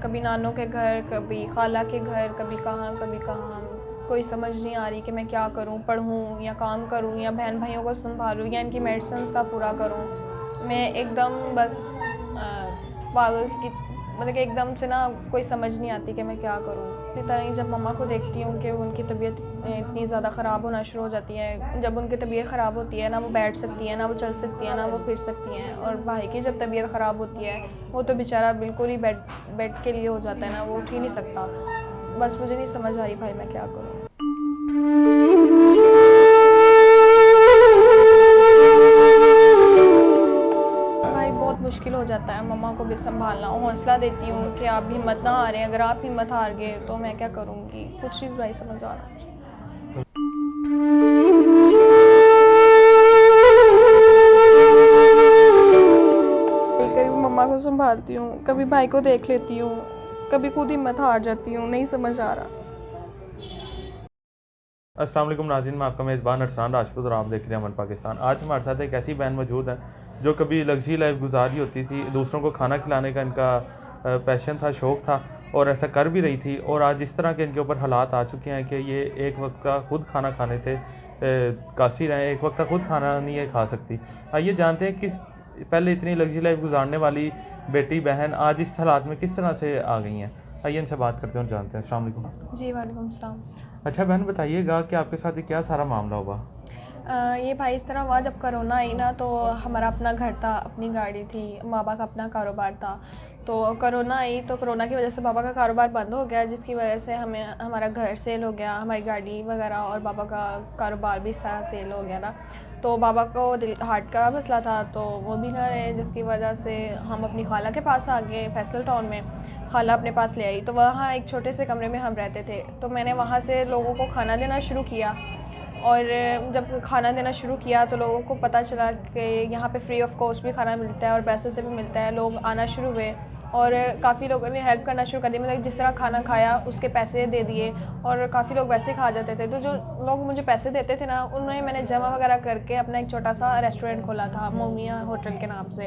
कभी नानों के घर, कभी खाला के घर, कभी कहाँ, कोई समझ नहीं आ रही कि मैं क्या करूँ, पढ़ूँ या काम करूँ या बहन भाइयों को संभालूँ या इनकी मेडिसिन का पूरा करूँ। मैं एकदम बस पागल की मतलब कि एकदम से ना कोई समझ नहीं आती कि मैं क्या करूँ। इसी तरह ही जब मम्मा को देखती हूँ कि उनकी तबीयत इतनी ज़्यादा ख़राब होना शुरू हो जाती है, जब उनकी तबीयत ख़राब होती है ना वो बैठ सकती है, ना वो चल सकती है, ना वो फिर सकती हैं। और भाई की जब तबीयत ख़राब होती है वो तो बेचारा बिल्कुल ही बेड के लिए हो जाता है ना, वो उठ ही नहीं सकता। बस मुझे नहीं समझ आ रही भाई मैं क्या करूँ। भाई बहुत मुश्किल हो जाता है मम्मा को भी संभालना। हौसला देती हूँ कि आप हिम्मत ना हारें, अगर आप हिम्मत हार गए तो मैं क्या करूँगी, कुछ चीज़ भाई समझ आ रहा है। कभी मम्मा को संभालती हूँ, कभी भाई को देख लेती हूँ, कभी खुद हिम्मत हार जाती हूँ, नहीं समझ आ रहा। अस्सलाम वालेकुम नाज़रीन, मैं आपका मेज़बान अरसान राजपूत और आप देख रहे हैं अमन पाकिस्तान। आज हमारे साथ एक ऐसी बहन मौजूद है जो कभी लग्जरी लाइफ गुजारी होती थी, दूसरों को खाना खिलाने का इनका पैशन था, शौक़ था और ऐसा कर भी रही थी। और आज इस तरह के इनके ऊपर हालात आ चुके हैं कि ये एक वक्त का खुद खाना खाने से कासिर हैं, एक वक्त का खुद खाना नहीं है खा सकती। आइए जानते हैं किस पहले इतनी लग्जरी लाइफ गुजारने वाली बेटी बहन आज इस हालात में किस तरह से आ गई हैं। आइए इनसे बात करते हैं और जानते हैं। अस्सलाम वालेकुम। जी वालेकुम सलाम। अच्छा बहन, बताइएगा कि आपके साथ ये क्या सारा मामला हुआ? ये भाई इस तरह हुआ, जब कोरोना आई ना तो हमारा अपना घर था, अपनी गाड़ी थी, बाबा का अपना कारोबार था। तो कोरोना आई तो कोरोना की वजह से बाबा का कारोबार बंद हो गया, जिसकी वजह से हमें हमारा घर सेल हो गया, हमारी गाड़ी वगैरह और बाबा का कारोबार भी सारा सेल हो गया ना। तो बाबा को हार्ट का मसला था तो वो भी ना रहे, जिसकी वजह से हम अपनी खाला के पास आ गए फैसल टाउन में। खाला अपने पास ले आई तो वहाँ एक छोटे से कमरे में हम रहते थे। तो मैंने वहाँ से लोगों को खाना देना शुरू किया और जब खाना देना शुरू किया तो लोगों को पता चला कि यहाँ पे फ्री ऑफ कॉस्ट भी खाना मिलता है और पैसे से भी मिलता है। लोग आना शुरू हुए और काफ़ी लोगों ने हेल्प करना शुरू कर दी, मतलब जिस तरह खाना खाया उसके पैसे दे दिए और काफ़ी लोग वैसे खा जाते थे। तो जो लोग मुझे पैसे देते थे ना, उन्हें मैंने जमा वगैरह करके अपना एक छोटा सा रेस्टोरेंट खोला था, मोमिया होटल के नाम से।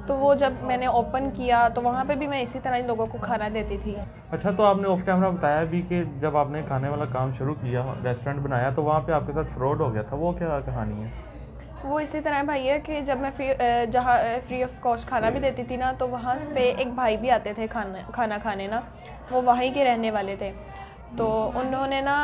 तो वो जब मैंने ओपन किया तो वहाँ पे भी मैं इसी तरह ही लोगों को खाना देती थी। अच्छा, तो आपने ऑफ कैमरा बताया भी कि जब आपने खाने वाला काम शुरू किया, रेस्टोरेंट बनाया, तो वहाँ पे आपके साथ फ्रॉड हो गया था, वो क्या कहानी है? वो इसी तरह भाई है कि जब मैं जहाँ फ्री ऑफ कॉस्ट खाना भी देती थी ना, तो वहाँ पे एक भाई भी आते थे खाना खाने ना, वो वहीं के रहने वाले थे। तो उन्होंने ना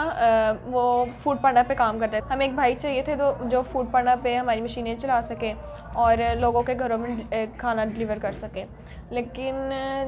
वो फूड पांडा पे काम करते थे। हमें एक भाई चाहिए थे तो जो फूड पांडा पे हमारी मशीनें चला सके और लोगों के घरों में खाना डिलीवर कर सके। लेकिन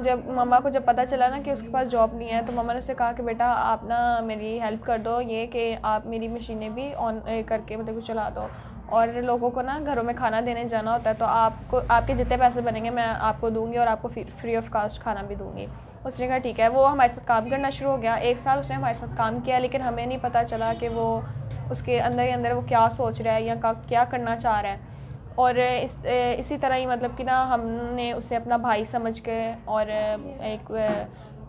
जब मम्मा को जब पता चला ना कि उसके पास जॉब नहीं है, तो मम्मा ने उससे कहा कि बेटा आप ना मेरी हेल्प कर दो, ये कि आप मेरी मशीनें भी ऑन करके मतलब चला दो और लोगों को ना घरों में खाना देने जाना होता है, तो आपको आपके जितने पैसे बनेंगे मैं आपको दूंगी और आपको फ्री ऑफ कास्ट खाना भी दूंगी। उसने कहा ठीक है। वो हमारे साथ काम करना शुरू हो गया। 1 साल उसने हमारे साथ काम किया, लेकिन हमें नहीं पता चला कि वो उसके अंदर ही अंदर वो क्या सोच रहा है या क्या करना चाह रहा है। और इसी तरह ही मतलब कि ना हमने उसे अपना भाई समझ के और एक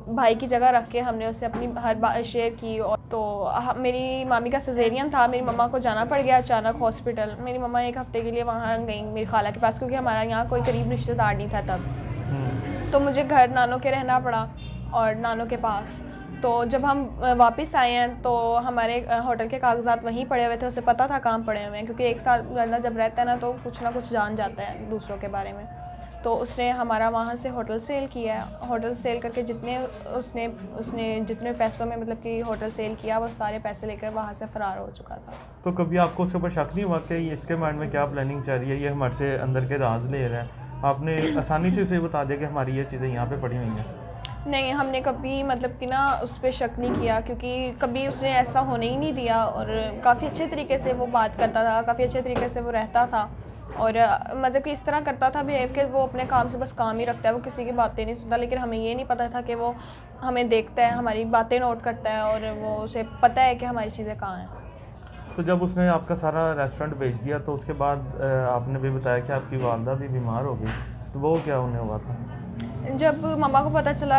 भाई की जगह रख के हमने उससे अपनी हर बात शेयर की। और तो मेरी मामी का सिजेरियन था, मेरी मम्मा को जाना पड़ गया अचानक हॉस्पिटल। मेरी मम्मा 1 हफ़्ते के लिए वहाँ गई मेरी खाला के पास, क्योंकि हमारा यहाँ कोई करीब रिश्तेदार नहीं था तब। तो मुझे घर नानों के रहना पड़ा और नानों के पास। तो जब हम वापस आए हैं तो हमारे होटल के कागजात वहीं पड़े हुए थे। उसे पता था कहाँ पड़े हुए हैं, क्योंकि 1 साल बंदा जब रहता है ना तो कुछ ना कुछ जान जाता है दूसरों के बारे में। तो उसने हमारा वहाँ से होटल सेल किया। होटल सेल करके जितने उसने जितने पैसों में मतलब कि होटल सेल किया, वो सारे पैसे लेकर वहाँ से फ़रार हो चुका था। तो कभी आपको उसके ऊपर शक नहीं हुआ कि ये इसके माइंड में क्या प्लानिंग चल रही है, ये हमारे से अंदर के राज ले रहा है? आपने आसानी से उसे बता दिया कि हमारी ये चीज़ें यहाँ पे पड़ी हुई हैं? नहीं, हमने कभी मतलब कि ना उस पर शक नहीं किया, क्योंकि कभी उसने ऐसा होने ही नहीं दिया और काफ़ी अच्छे तरीके से वो बात करता था, काफ़ी अच्छे तरीके से वो रहता था और मतलब कि इस तरह करता था बिहेव कि वो अपने काम से बस काम ही रखता है, वो किसी की बातें नहीं सुनता। लेकिन हमें ये नहीं पता था कि वो हमें देखता है, हमारी बातें नोट करता है और वो उसे पता है कि हमारी चीज़ें कहाँ हैं। तो जब उसने आपका सारा रेस्टोरेंट बेच दिया तो उसके बाद आपने भी बताया कि आपकी वालदा भी बीमार हो गई, तो वो क्या उन्हें हुआ था? जब मम्मा को पता चला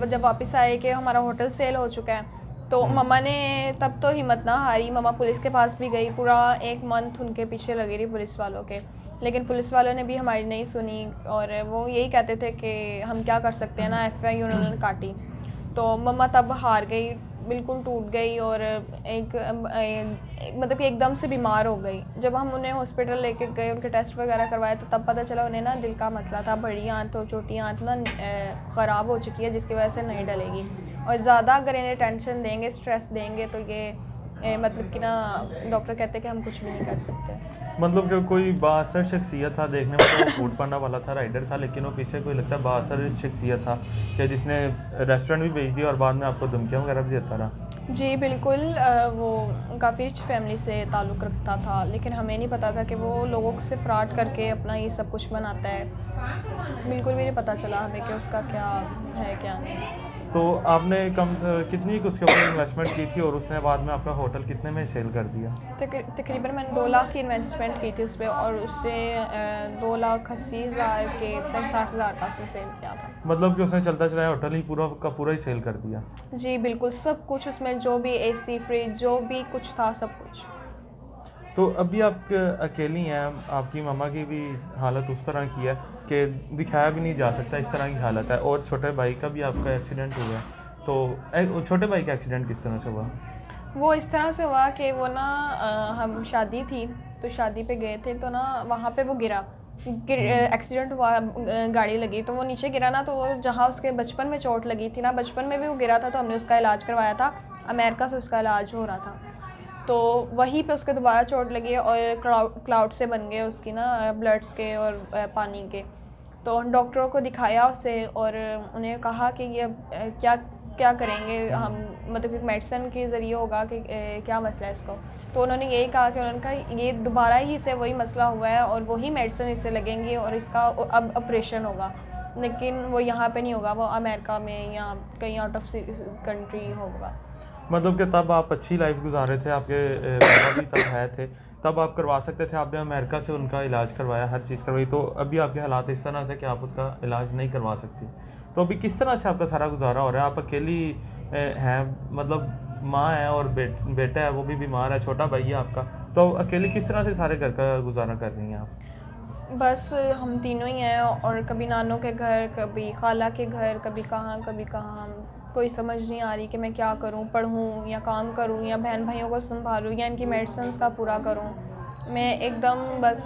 जब वापस आए कि हमारा होटल सेल हो चुका है, तो मम्मा ने तब तो हिम्मत ना हारी। मम्मा पुलिस के पास भी गई, पूरा 1 मंथ उनके पीछे लगी रही पुलिस वालों के। लेकिन पुलिस वालों ने भी हमारी नहीं सुनी और वो यही कहते थे कि हम क्या कर सकते हैं ना, एफआई उन्होंने काटी। तो मम्मा तब हार गई, बिल्कुल टूट गई और मतलब कि एकदम से बीमार हो गई। जब हम उन्हें हॉस्पिटल लेके गए, उनके टेस्ट वगैरह करवाए, तो तब पता चला उन्हें ना दिल का मसला था। बड़ी आंत और छोटी आंत ना ख़राब हो चुकी है, जिसकी वजह से नहीं डलेगी। और ज़्यादा अगर इन्हें टेंशन देंगे, स्ट्रेस देंगे, तो ये मतलब कि ना डॉक्टर कहते हैं कि हम कुछ भी नहीं कर सकते। मतलब कि कोई बासर शख्सियत था, देखने में तो वो फूड पांडा वाला था, राइडर था, लेकिन वो पीछे कोई लगता है बासर शख्सियत था कि जिसने रेस्टोरेंट भी बेच दिया और बाद में आपको धमकियाँ वगैरह भी देता रहा। जी बिल्कुल, वो काफ़ी रिच फैमिली से ताल्लुक़ रखता था, लेकिन हमें नहीं पता था कि वो लोगों से फ्रॉड करके अपना ये सब कुछ बनाता है। बिल्कुल भी नहीं पता चला हमें कि उसका क्या है क्या नहीं। तो आपने कितनी उसके ऊपर इन्वेस्टमेंट की थी और उसने बाद में आपका होटल कितने में सेल कर दिया? तकरीबन मैंने 2 लाख की इन्वेस्टमेंट की थी उस पर और उससे 2,80,000 के 60,000 का उसने सेल किया था। मतलब कि उसने चलता चलाया होटल ही पूरा का पूरा ही सेल कर दिया? जी बिल्कुल, सब कुछ उसमें, जो भी एसी, फ्रिज, जो भी कुछ था, सब कुछ। तो अभी आप अकेली हैं, आपकी मम्मा की भी हालत उस तरह की है कि दिखाया भी नहीं जा सकता, इस तरह की हालत है, और छोटे भाई का भी आपका एक्सीडेंट हुआ है। तो छोटे भाई का एक्सीडेंट किस तरह से हुआ? वो इस तरह से हुआ कि वो ना हम शादी थी, तो शादी पे गए थे, तो ना वहाँ पे वो गिरा, एक्सीडेंट हुआ, गाड़ी लगी, तो वो नीचे गिरा ना, तो वो जहाँ उसके बचपन में चोट लगी थी ना, बचपन में भी वो गिरा था, तो हमने उसका इलाज करवाया था, अमेरिका से उसका इलाज हो रहा था। तो वहीं पे उसके दोबारा चोट लगी और क्लाउड से बन गए उसकी ना, ब्लड्स के और पानी के। तो डॉक्टरों को दिखाया उसे और उन्हें कहा कि ये क्या क्या करेंगे हम, मतलब कि मेडिसिन के ज़रिए होगा कि क्या मसला है इसको। तो उन्होंने यही कहा कि उन्होंने कहा ये दोबारा ही से वही मसला हुआ है और वही मेडिसिन इससे लगेंगी और इसका अब ऑपरेशन होगा, लेकिन वो यहाँ पे नहीं होगा, वो अमेरिका में या कहीं आउट ऑफ कंट्री होगा। मतलब कि तब आप अच्छी लाइफ गुजार रहे थे, आपके पापा भी तब है थे, तब आप करवा सकते थे, आपने अमेरिका से उनका इलाज करवाया, हर चीज़ करवाई, तो अभी आपके हालात इस तरह से कि आप उसका इलाज नहीं करवा सकती। तो अभी किस तरह से आपका सारा गुजारा हो रहा है? आप अकेली हैं, मतलब माँ है और बेटा है, वो भी बीमार है, छोटा भाई है आपका, तो अकेली किस तरह से सारे घर का गुजारा कर रही हैं आप? बस हम तीनों ही हैं और कभी नानों के घर, कभी खाला के घर, कभी कहाँ, कोई समझ नहीं आ रही कि मैं क्या करूं, पढ़ूं या काम करूं या बहन भाइयों को संभालूं या इनकी मेडिसिन्स का पूरा करूं। मैं एकदम बस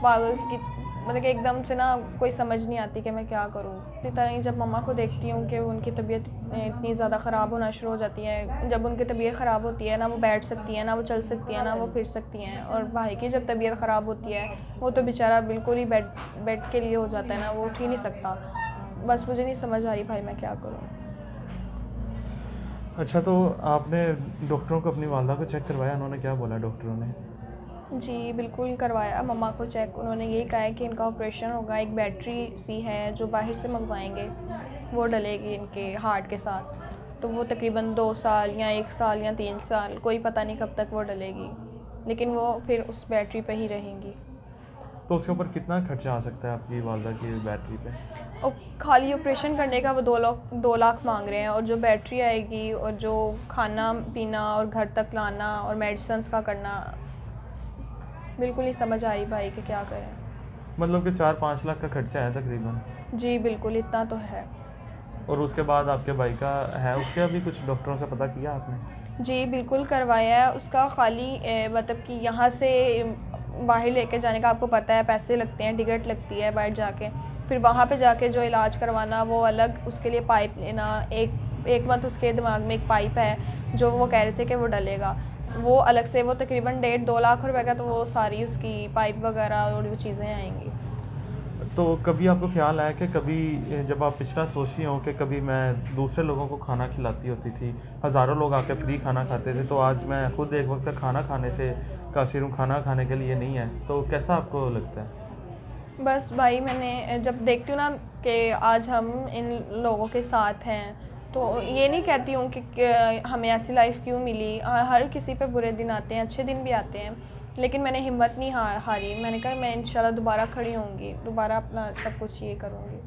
पागल की, मतलब कि एकदम से ना कोई समझ नहीं आती कि मैं क्या करूं। इसी तरह ही जब मम्मा को देखती हूं कि उनकी तबीयत इतनी ज़्यादा ख़राब होना शुरू हो जाती है, जब उनकी तबीयत ख़राब होती है ना वो बैठ सकती है, ना वो चल सकती है, ना वो फिर सकती हैं, और भाई की जब तबीयत ख़राब होती है वो तो बेचारा बिल्कुल ही बेड के लिए हो जाता है ना, वो उठ ही नहीं सकता। बस मुझे नहीं समझ आ रही भाई मैं क्या करूं। अच्छा, तो आपने डॉक्टरों को, अपनी वालदा को चेक करवाया? उन्होंने क्या बोला डॉक्टरों ने? जी बिल्कुल करवाया मम्मा को चेक। उन्होंने यही कहा है कि इनका ऑपरेशन होगा, एक बैटरी सी है जो बाहर से मंगवाएंगे, वो डलेगी इनके हार्ट के साथ, तो वो तकरीबन 2 साल या 1 साल या 3 साल, कोई पता नहीं कब तक वो डलेगी, लेकिन वो फिर उस बैटरी पे ही रहेंगी। तो उसके ऊपर कितना खर्चा आ सकता है आपकी वालदा की बैटरी पे? और खाली ऑपरेशन करने का वो 2 लाख मांग रहे हैं, और जो बैटरी आएगी और जो खाना पीना और घर तक लाना और मेडिसिन्स का करना, बिल्कुल ही समझ आई भाई कि क्या करें। मतलब कि 4-5 लाख का खर्चा है तकरीबन? जी बिल्कुल, इतना तो है। और उसके बाद आपके भाई का है, उसके अभी कुछ डॉक्टरों से पता किया आपने? जी बिल्कुल करवाया है उसका। खाली मतलब कि यहाँ से बाहर लेके जाने का आपको पता है पैसे लगते हैं, टिकट लगती है बाहर जाके, फिर वहाँ पे जाके जो इलाज करवाना वो अलग, उसके लिए पाइप लेना, एक मत उसके दिमाग में एक पाइप है जो वो कह रहे थे कि वो डलेगा, वो अलग से, वो तकरीबन 1.5-2 लाख रुपए का, तो वो सारी उसकी पाइप वगैरह और वो चीज़ें आएंगी। तो कभी आपको ख्याल आया कि कभी जब आप पिछला सोची हो कि कभी मैं दूसरे लोगों को खाना खिलाती होती थी, हज़ारों लोग आके फ्री खाना खाते थे, तो आज मैं खुद एक वक्त तक खाना खाने से कासिर हूँ, खाना खाने के लिए नहीं है, तो कैसा आपको लगता है? बस भाई मैंने जब देखती हूँ ना कि आज हम इन लोगों के साथ हैं, तो ये नहीं कहती हूँ कि हमें ऐसी लाइफ क्यों मिली, हर किसी पे बुरे दिन आते हैं, अच्छे दिन भी आते हैं, लेकिन मैंने हिम्मत नहीं हारी। मैंने कहा मैं इंशाल्लाह दोबारा खड़ी होंगी, दोबारा अपना सब कुछ ये करूँगी।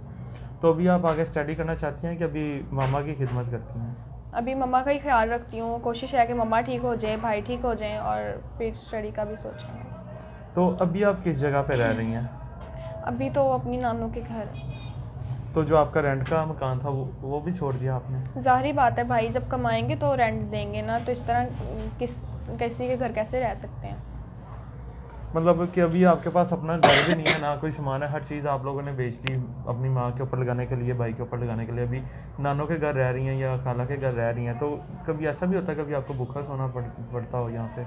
तो अभी आप आगे स्टडी करना चाहती हैं कि अभी मामा की खिदमत करती हैं? अभी मम्मा का ही ख्याल रखती हूँ, कोशिश है कि मम्मा ठीक हो जाए, भाई ठीक हो जाएँ और फिर स्टडी का भी सोचेंगे। तो अभी आप किस जगह पे रह रही हैं? अभी तो अपनी नानों के घर। तो जो आपका रेंट का मकान था वो भी छोड़ दिया आपने? ज़ाहिर बात है भाई, जब कमाएंगे तो रेंट देंगे ना, तो इस तरह किसी के घर कैसे रह सकते हैं। मतलब कि अभी आपके पास अपना घर भी नहीं है, ना कोई सामान है, हर चीज़ आप लोगों ने बेच दी अपनी माँ के ऊपर लगाने के लिए, भाई के ऊपर लगाने के लिए। अभी नानों के घर रह रही हैं या खाला के घर रह रही हैं, तो कभी ऐसा भी होता है कभी आपको भूखा सोना पड़ता हो यहाँ पे?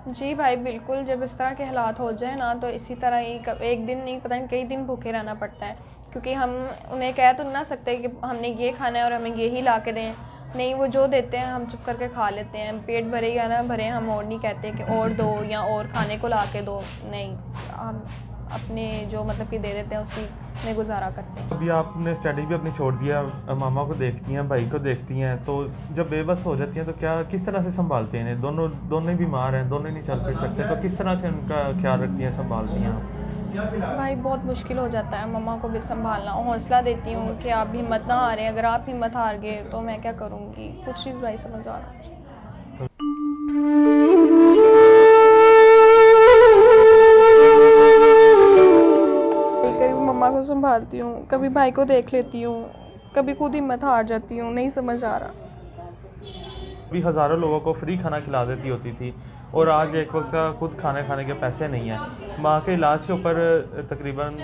जी भाई बिल्कुल, जब इस तरह के हालात हो जाए ना तो इसी तरह ही एक दिन नहीं, पता नहीं कई दिन भूखे रहना पड़ता है, क्योंकि हम उन्हें कह तो ना सकते कि हमने ये खाना है और हमें ये ही ला के दें। नहीं, वो जो देते हैं हम चुप करके खा लेते हैं, पेट भरे या ना भरे हम और नहीं कहते कि और दो या और खाने को ला के दो। नहीं, हम अपने जो मतलब कि दे देते हैं उसी में गुजारा करते हैं। अभी आपने स्टडी भी अपनी छोड़ दिया, मामा को देखती हैं, भाई को देखती हैं, तो जब बेबस हो जाती हैं तो क्या किस तरह से संभालते हैं? दोनों ही बीमार हैं, दोनों नहीं चल फिर सकते, तो किस तरह से उनका ख्याल रखती हैं, संभालती हैं आप? भाई बहुत मुश्किल हो जाता है मम्मा को भी संभालना। हौसला देती हूँ कि आप हिम्मत ना हारें, अगर आप हिम्मत हार गए तो मैं क्या करूँगी, कुछ चीज़ भाई समझ आ रहा है। कभी मम्मा को संभालती हूँ, कभी भाई को देख लेती हूँ, कभी खुद हिम्मत हार जाती हूँ, नहीं समझ आ रहा। भी हज़ारों लोगों को फ्री खाना खिला देती होती थी, और आज एक वक्त का खुद खाने के पैसे नहीं हैं। माँ के इलाज के ऊपर तकरीबन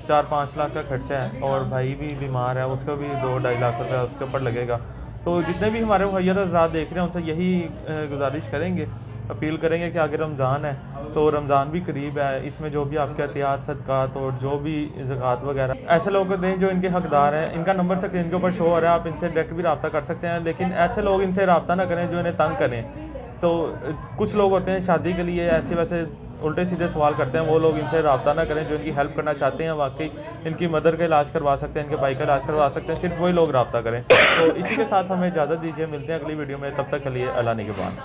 4-5 लाख का खर्चा है, और भाई भी बीमार है, उसका भी 2-2.5 लाख रुपया उसके ऊपर लगेगा। तो जितने भी हमारे मुहैया हज़रात देख रहे हैं उनसे यही गुजारिश करेंगे, अपील करेंगे कि आगे रमज़ान है, तो रमज़ान भी करीब है, इसमें जो भी आपके एहतियात सदक़ात और जो भी ज़कात वगैरह ऐसे लोगों को दें जो इनके हकदार हैं। इनका नंबर स्क्रीन के ऊपर शो हो रहा है, आप इनसे डायरेक्ट भी रब्ता कर सकते हैं, लेकिन ऐसे लोग इनसे रब्ता ना करें जो इन्हें तंग करें। तो कुछ लोग होते हैं शादी के लिए ऐसे वैसे उल्टे सीधे सवाल करते हैं, वो लोग इनसे रब्ता ना करें जो इनकी हेल्प करना चाहते हैं, वाकई इनकी मदर का इलाज करवा सकते हैं, इनके भाई का इलाज करवा सकते हैं, सिर्फ वही लोग रब्ता करें। तो इसी के साथ हमें इजाज़त दीजिए, मिलते हैं अगली वीडियो में, तब तक के लिए अल्लाह निगहबान।